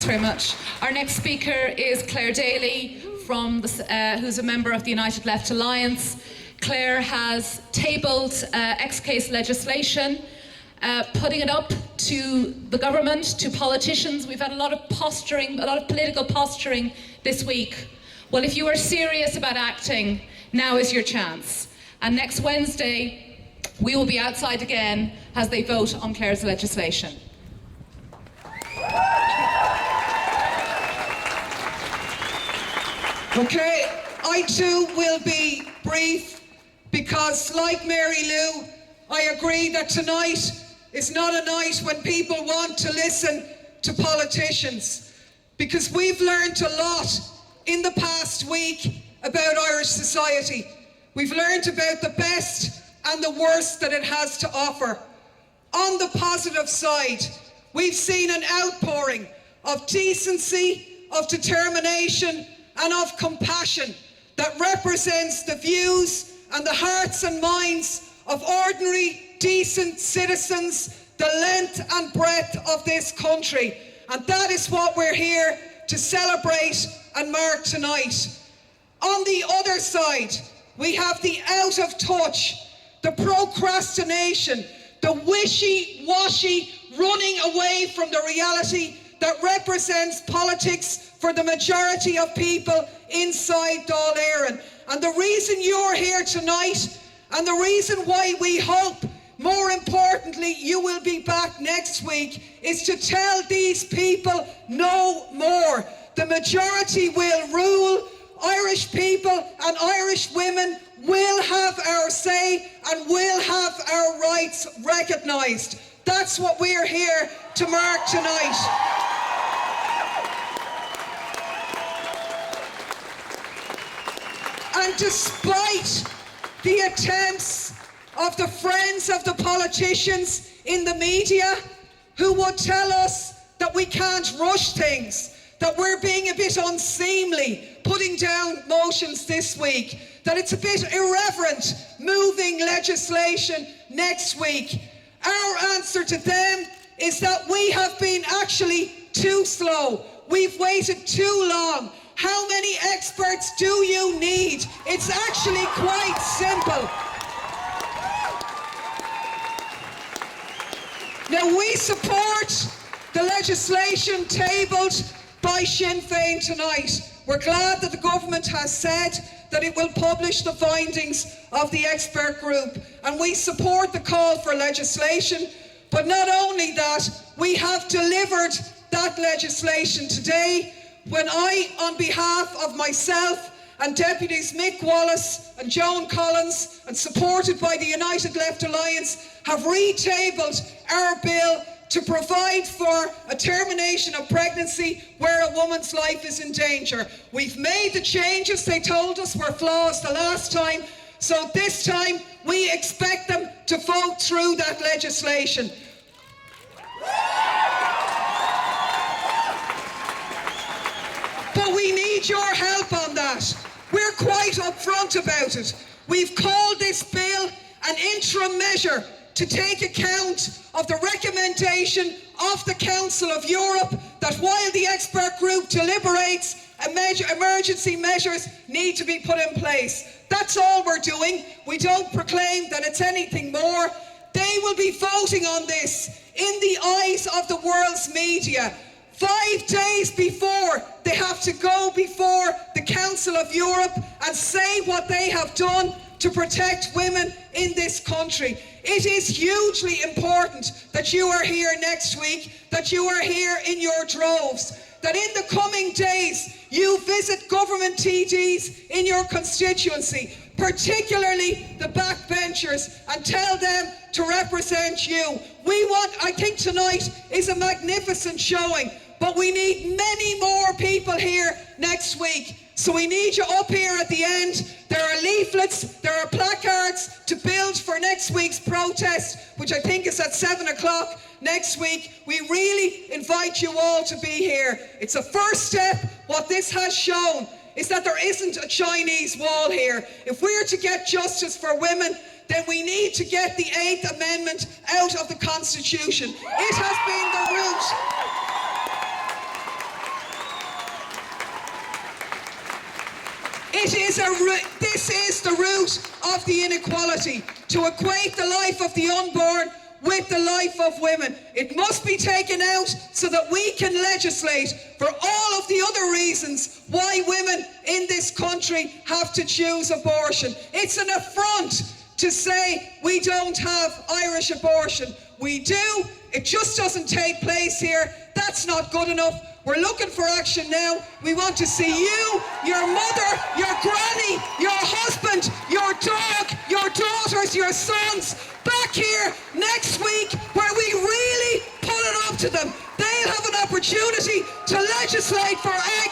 Very much. Our next speaker is Clare Daly, who's a member of the United Left Alliance. Clare has tabled ex-case legislation, putting it up to the government, to politicians. We've had a lot of posturing, a lot of political posturing this week. Well, if you are serious about acting, now is your chance. And next Wednesday, we will be outside again as they vote on Clare's legislation. Okay, I too will be brief because, like Mary Lou, I agree that tonight is not a night when people want to listen to politicians, because we've learned a lot in the past week about Irish society. We've learned about the best and the worst that it has to offer. On the positive side, we've seen an outpouring of decency, of determination, and of compassion that represents the views and the hearts and minds of ordinary, decent citizens, the length and breadth of this country. And that is what we're here to celebrate and mark tonight. On the other side, we have the out of touch, the procrastination, the wishy-washy running away from the reality that represents politics for the majority of people inside Dáil Éireann. And the reason you're here tonight, and the reason why we hope, more importantly, you will be back next week, is to tell these people no more. The majority will rule. Irish people and Irish women will have our say and will have our rights recognised. That's what we're here to mark tonight. And despite the attempts of the friends of the politicians in the media who would tell us that we can't rush things, that we're being a bit unseemly putting down motions this week, that it's a bit irreverent moving legislation next week, our answer to them is that we have been actually too slow. We've waited too long. How many experts do you need? It's actually quite simple. Now, we support the legislation tabled by Sinn Féin tonight. We're glad that the government has said that it will publish the findings of the expert group, and we support the call for legislation. But not only that, we have delivered that legislation today when I, on behalf of myself and Deputies Mick, Wallace and Joan Collins, and supported by the United Left Alliance, have retabled our bill to provide for a termination of pregnancy where a woman's life is in danger. We've made the changes they told us were flaws the last time, so this time we expect them to vote through that legislation. But we need your help on that. We're quite upfront about it. We've called this bill an interim measure to take account of the recommendation of the Council of Europe that while the expert group deliberates, emergency measures need to be put in place. That's all we're doing. We don't proclaim that it's anything more. They will be voting on this in the eyes of the world's media. 5 days before they have to go before the Council of Europe and say what they have done to protect women in this country. It is hugely important that you are here next week, that you are here in your droves, that in the coming days you visit government TDs in your constituency, particularly the backbenchers, and tell them to represent you. I think tonight is a magnificent showing, but we need many more people here next week. So we need you up here at the end. There are leaflets, there are placards to build for next week's protest, which I think is at 7 o'clock next week. We really invite you all to be here. It's a first step. What this has shown is that there isn't a Chinese wall here. If we're to get justice for women, then we need to get the 8th Amendment out of the Constitution. It has been the root This is the root of the inequality, to equate the life of the unborn with the life of women. It must be taken out so that we can legislate for all of the other reasons why women in this country have to choose abortion. It's an affront to say we don't have Irish abortion. We do. It just doesn't take place here. That's not good enough. We're looking for action now. We want to see you, your mother, your granny, your husband, your dog, your daughters, your sons back here next week where we really put it up to them. They'll have an opportunity to legislate for egg